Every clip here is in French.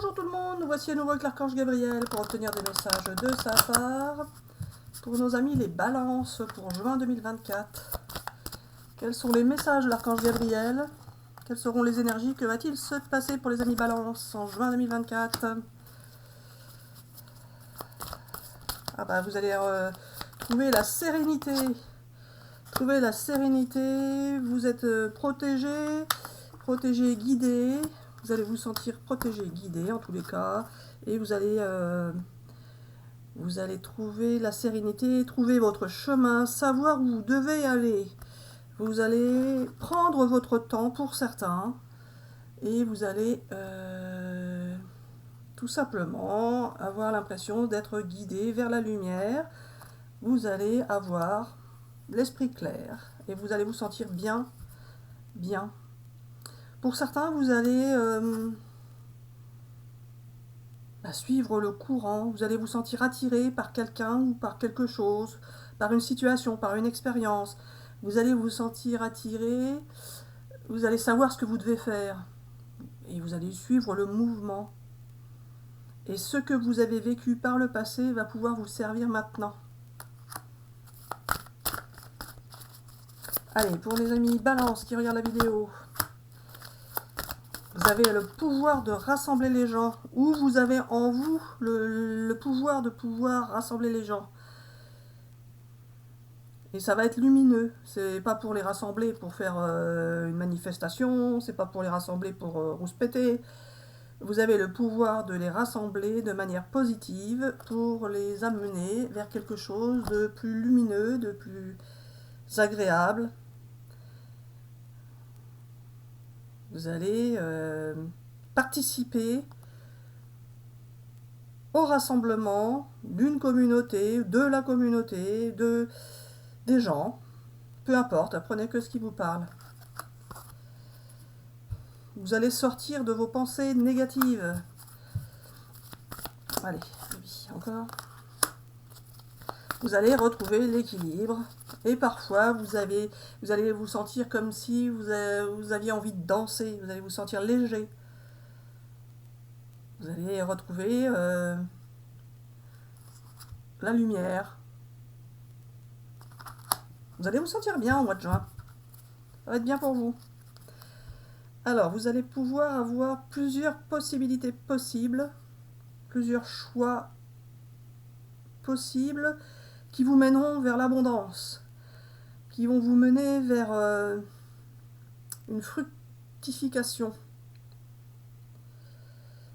Bonjour tout le monde, nous voici à nouveau avec l'archange Gabriel pour obtenir des messages de sa part pour nos amis les balances pour juin 2024. Quels sont les messages de l'archange Gabriel? Quelles seront les énergies? Que va-t-il se passer pour les amis balance en juin 2024? Ah bah vous allez trouver la sérénité. Trouver la sérénité, vous êtes protégé, guidé. Vous allez vous sentir protégé, guidé en tous les cas, et vous allez trouver la sérénité, trouver votre chemin, savoir où vous devez aller. Vous allez prendre votre temps pour certains, et vous allez tout simplement avoir l'impression d'être guidé vers la lumière. Vous allez avoir l'esprit clair, et vous allez vous sentir bien. Pour certains, vous allez suivre le courant, vous allez vous sentir attiré par quelqu'un ou par quelque chose, par une situation, par une expérience. Vous allez vous sentir attiré, vous allez savoir ce que vous devez faire. Et vous allez suivre le mouvement. Et ce que vous avez vécu par le passé va pouvoir vous servir maintenant. Allez, pour les amis balance qui regardent la vidéo, vous avez le pouvoir de rassembler les gens, ou vous avez en vous le pouvoir de pouvoir rassembler les gens. Et ça va être lumineux. C'est pas pour les rassembler pour faire une manifestation, c'est pas pour les rassembler pour rouspéter. Vous avez le pouvoir de les rassembler de manière positive pour les amener vers quelque chose de plus lumineux, de plus agréable. Vous allez participer au rassemblement d'une communauté, de la communauté, des gens. Peu importe, apprenez que ce qui vous parle. Vous allez sortir de vos pensées négatives. Allez, oui, encore. Vous allez retrouver l'équilibre. Et parfois, vous allez vous sentir comme si vous aviez envie de danser. Vous allez vous sentir léger. Vous allez retrouver la lumière. Vous allez vous sentir bien au mois de juin. Ça va être bien pour vous. Alors, vous allez pouvoir avoir plusieurs possibilités possibles, plusieurs choix possibles qui vous mèneront vers l'abondance, qui vont vous mener vers une fructification.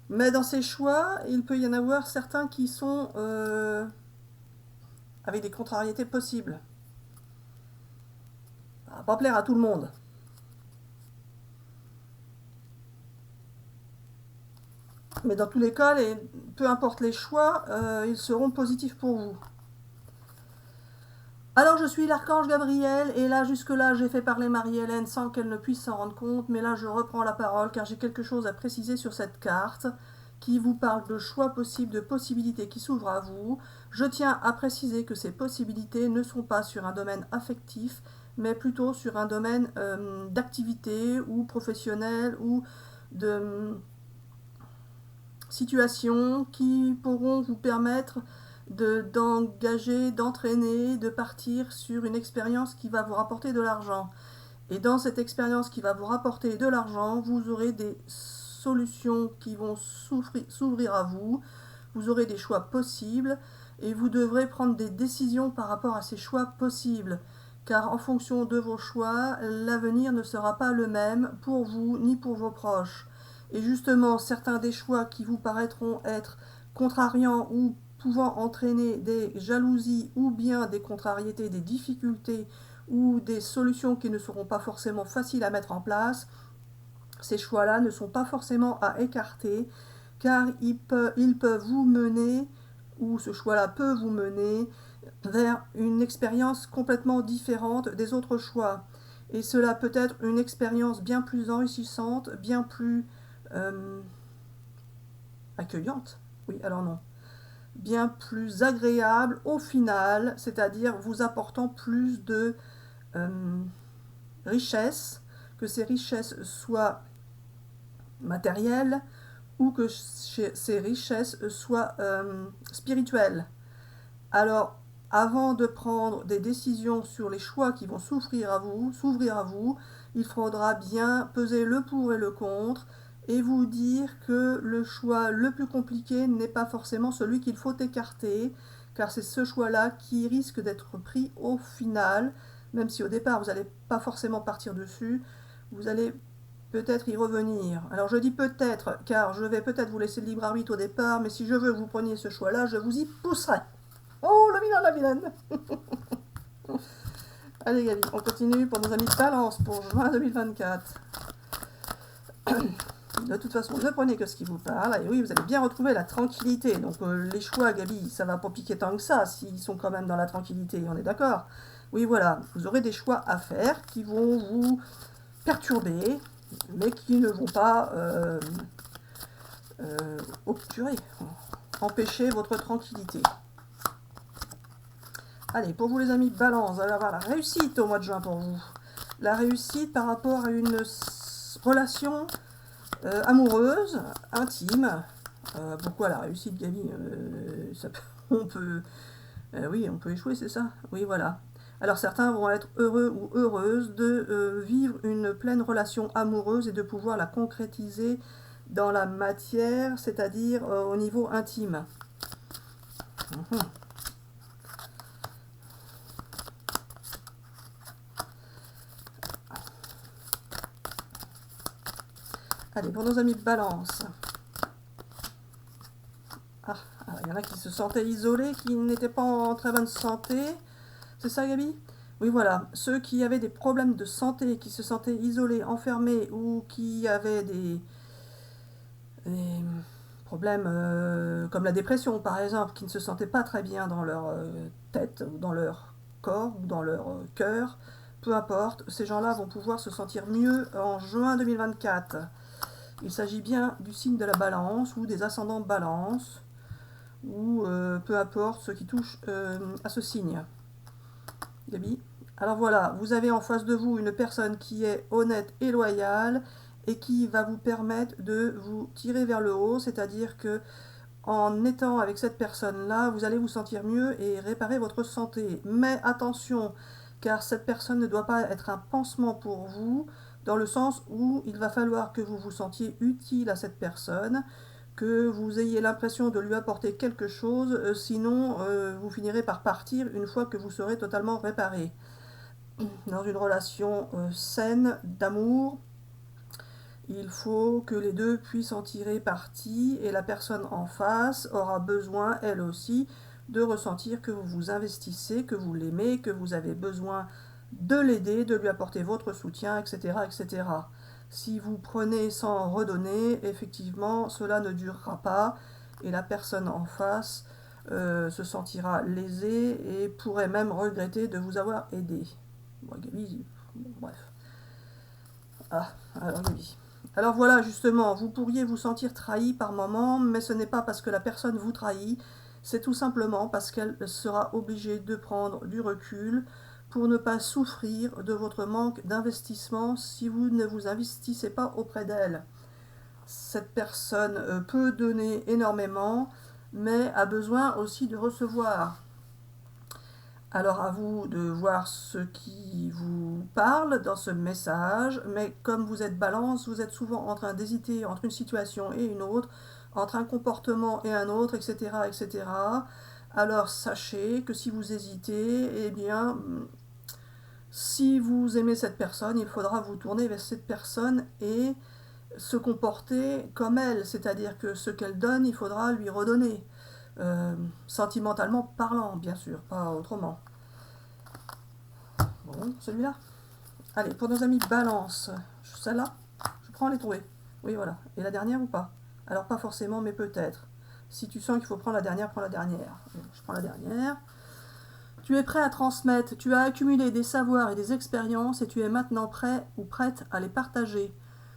Mais dans ces choix, il peut y en avoir certains qui sont avec des contrariétés possibles. Ça va pas plaire à tout le monde. Mais dans tous les cas, peu importe les choix, ils seront positifs pour vous. Alors je suis l'archange Gabriel, et là jusque-là j'ai fait parler Marie-Hélène sans qu'elle ne puisse s'en rendre compte, mais là je reprends la parole car j'ai quelque chose à préciser sur cette carte qui vous parle de choix possibles, de possibilités qui s'ouvrent à vous. Je tiens à préciser que ces possibilités ne sont pas sur un domaine affectif, mais plutôt sur un domaine d'activité ou professionnel ou de situations qui pourront vous permettre d'engager, d'entraîner, de partir sur une expérience qui va vous rapporter de l'argent. Et dans cette expérience qui va vous rapporter de l'argent, vous aurez des solutions qui vont s'ouvrir à vous, vous aurez des choix possibles, et vous devrez prendre des décisions par rapport à ces choix possibles. Car en fonction de vos choix, l'avenir ne sera pas le même pour vous ni pour vos proches. Et justement, certains des choix qui vous paraîtront être contrariants ou pouvant entraîner des jalousies ou bien des contrariétés, des difficultés ou des solutions qui ne seront pas forcément faciles à mettre en place, ces choix-là ne sont pas forcément à écarter car ils peuvent vous mener, ou ce choix-là peut vous mener vers une expérience complètement différente des autres choix. Et cela peut être une expérience bien plus enrichissante, bien plus accueillante. Oui, alors non. Bien plus agréable au final, c'est-à-dire vous apportant plus de richesses, que ces richesses soient matérielles ou que ces richesses soient spirituelles. Alors, avant de prendre des décisions sur les choix qui vont s'ouvrir à vous, il faudra bien peser le pour et le contre et vous dire que le choix le plus compliqué n'est pas forcément celui qu'il faut écarter, car c'est ce choix-là qui risque d'être pris au final, même si au départ vous n'allez pas forcément partir dessus, vous allez peut-être y revenir. Alors je dis peut-être, car je vais peut-être vous laisser le libre arbitre au départ, mais si je veux que vous preniez ce choix-là, je vous y pousserai. Oh, le vilain, la vilaine. Allez Gabi, on continue pour nos amis de Balance pour juin 2024. De toute façon, ne prenez que ce qui vous parle. Et oui, vous allez bien retrouver la tranquillité. Donc les choix, Gabi, ça va pas piquer tant que ça s'ils sont quand même dans la tranquillité, on est d'accord? Oui, voilà, vous aurez des choix à faire qui vont vous perturber, mais qui ne vont pas obturer, empêcher votre tranquillité. Allez, pour vous les amis Balance, vous allez avoir la réussite au mois de juin pour vous. La réussite par rapport à une relation amoureuse, intime. Pourquoi la réussite, Gabi? On peut... oui, on peut échouer, c'est ça? Oui, voilà. Alors certains vont être heureux ou heureuses de vivre une pleine relation amoureuse et de pouvoir la concrétiser dans la matière, c'est-à-dire au niveau intime. Allez, pour nos amis Balance. Ah, il y en a qui se sentaient isolés, qui n'étaient pas en très bonne santé. C'est ça, Gabi? Oui, voilà. Ceux qui avaient des problèmes de santé, qui se sentaient isolés, enfermés, ou qui avaient des problèmes comme la dépression, par exemple, qui ne se sentaient pas très bien dans leur tête, ou dans leur corps, ou dans leur cœur, peu importe, ces gens-là vont pouvoir se sentir mieux en juin 2024. Il s'agit bien du signe de la Balance ou des ascendants Balance, ou peu importe ce qui touche à ce signe. Gabi. Alors voilà, vous avez en face de vous une personne qui est honnête et loyale et qui va vous permettre de vous tirer vers le haut, c'est-à-dire que en étant avec cette personne-là, vous allez vous sentir mieux et réparer votre santé. Mais attention, car cette personne ne doit pas être un pansement pour vous, dans le sens où il va falloir que vous vous sentiez utile à cette personne, que vous ayez l'impression de lui apporter quelque chose, sinon vous finirez par partir une fois que vous serez totalement réparé. Dans une relation saine d'amour, il faut que les deux puissent en tirer parti et la personne en face aura besoin, elle aussi, de ressentir que vous vous investissez, que vous l'aimez, que vous avez besoin de l'aider, de lui apporter votre soutien, etc., etc. Si vous prenez sans redonner, effectivement, cela ne durera pas et la personne en face se sentira lésée et pourrait même regretter de vous avoir aidé. Bon, Gabi, bon, bref. Ah, alors Gabi. Alors voilà, justement, vous pourriez vous sentir trahi par moment, mais ce n'est pas parce que la personne vous trahit, c'est tout simplement parce qu'elle sera obligée de prendre du recul pour ne pas souffrir de votre manque d'investissement si vous ne vous investissez pas auprès d'elle. Cette personne peut donner énormément, mais a besoin aussi de recevoir. Alors à vous de voir ce qui vous parle dans ce message, mais comme vous êtes Balance, vous êtes souvent en train d'hésiter entre une situation et une autre, entre un comportement et un autre, etc., etc. Alors sachez que si vous hésitez, eh bien, si vous aimez cette personne, il faudra vous tourner vers cette personne et se comporter comme elle, c'est-à-dire que ce qu'elle donne, il faudra lui redonner. Sentimentalement parlant, bien sûr, pas autrement. Bon, celui-là. Allez, pour nos amis Balance, celle-là, je prends les trouver. Oui, voilà. Et la dernière ou pas? Alors, pas forcément, mais peut-être. Si tu sens qu'il faut prendre la dernière, prends la dernière. Je prends la dernière. Tu es prêt à transmettre, tu as accumulé des savoirs et des expériences et tu es maintenant prêt ou prête à les partager.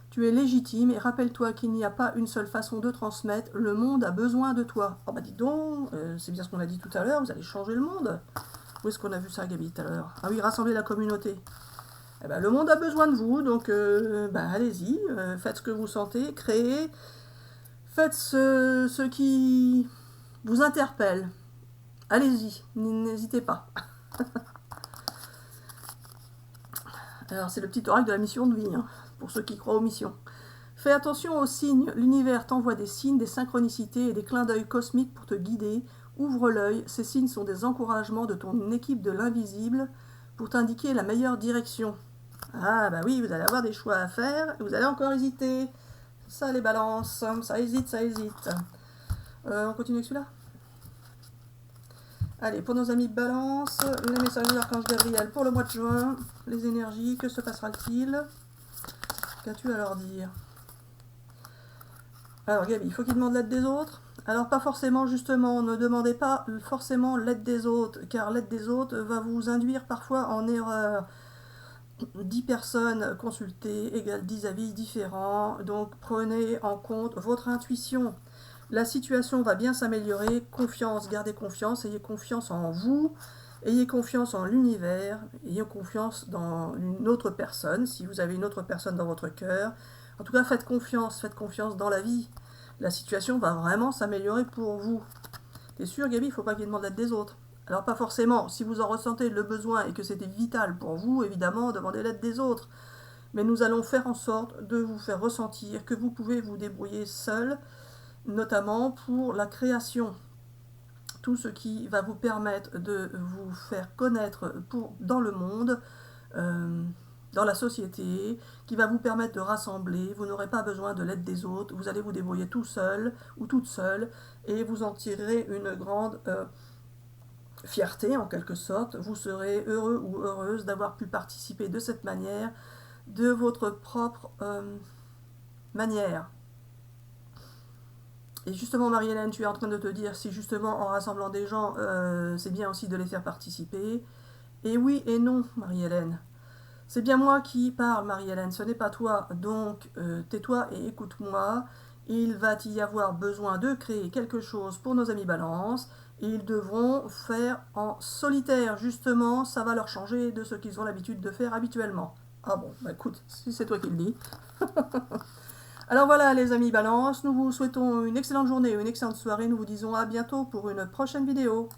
Tu es légitime et rappelle-toi qu'il n'y a pas une seule façon de transmettre, le monde a besoin de toi. Oh bah dis donc, c'est bien ce qu'on a dit tout à l'heure, vous allez changer le monde. Où est-ce qu'on a vu ça, Gabi, tout à l'heure? Ah oui, rassembler la communauté. Eh ben, le monde a besoin de vous, donc allez-y, faites ce que vous sentez, créez, Faites ce qui vous interpelle. Allez-y, n'hésitez pas. Alors, c'est le petit oracle de la mission de vie, hein, pour ceux qui croient aux missions. Fais attention aux signes. L'univers t'envoie des signes, des synchronicités et des clins d'œil cosmiques pour te guider. Ouvre l'œil. Ces signes sont des encouragements de ton équipe de l'invisible pour t'indiquer la meilleure direction. Ah bah oui, vous allez avoir des choix à faire et vous allez encore hésiter. Ça, les balances, ça hésite, ça hésite. On continue avec celui-là. Allez, pour nos amis balance, les messages de l'archange Gabriel pour le mois de juin, les énergies, que se passera-t-il? Qu'as-tu à leur dire? Alors Gabi, il faut qu'il demande l'aide des autres. Alors pas forcément, justement, ne demandez pas forcément l'aide des autres, car l'aide des autres va vous induire parfois en erreur. 10 personnes consultées égale 10 avis différents, donc prenez en compte votre intuition. La situation va bien s'améliorer, confiance, gardez confiance, ayez confiance en vous, ayez confiance en l'univers, ayez confiance dans une autre personne, si vous avez une autre personne dans votre cœur. En tout cas, faites confiance dans la vie. La situation va vraiment s'améliorer pour vous. T'es sûr, Gabi, il ne faut pas qu'il demande l'aide des autres. Alors pas forcément, si vous en ressentez le besoin et que c'était vital pour vous, évidemment, demandez l'aide des autres. Mais nous allons faire en sorte de vous faire ressentir que vous pouvez vous débrouiller seul, notamment pour la création. Tout ce qui va vous permettre de vous faire connaître dans le monde, dans la société, qui va vous permettre de rassembler. Vous n'aurez pas besoin de l'aide des autres, vous allez vous débrouiller tout seul ou toute seule et vous en tirerez une grande fierté en quelque sorte. Vous serez heureux ou heureuse d'avoir pu participer de cette manière, de votre propre manière. Et justement, Marie-Hélène, tu es en train de te dire si justement en rassemblant des gens, c'est bien aussi de les faire participer. Et oui et non, Marie-Hélène. C'est bien moi qui parle, Marie-Hélène, ce n'est pas toi. Donc, tais-toi et écoute-moi. Il va y avoir besoin de créer quelque chose pour nos amis Balance. Et ils devront faire en solitaire, justement. Ça va leur changer de ce qu'ils ont l'habitude de faire habituellement. Ah bon, bah écoute, si c'est toi qui le dis. Alors voilà les amis Balance, nous vous souhaitons une excellente journée ou une excellente soirée. Nous vous disons à bientôt pour une prochaine vidéo.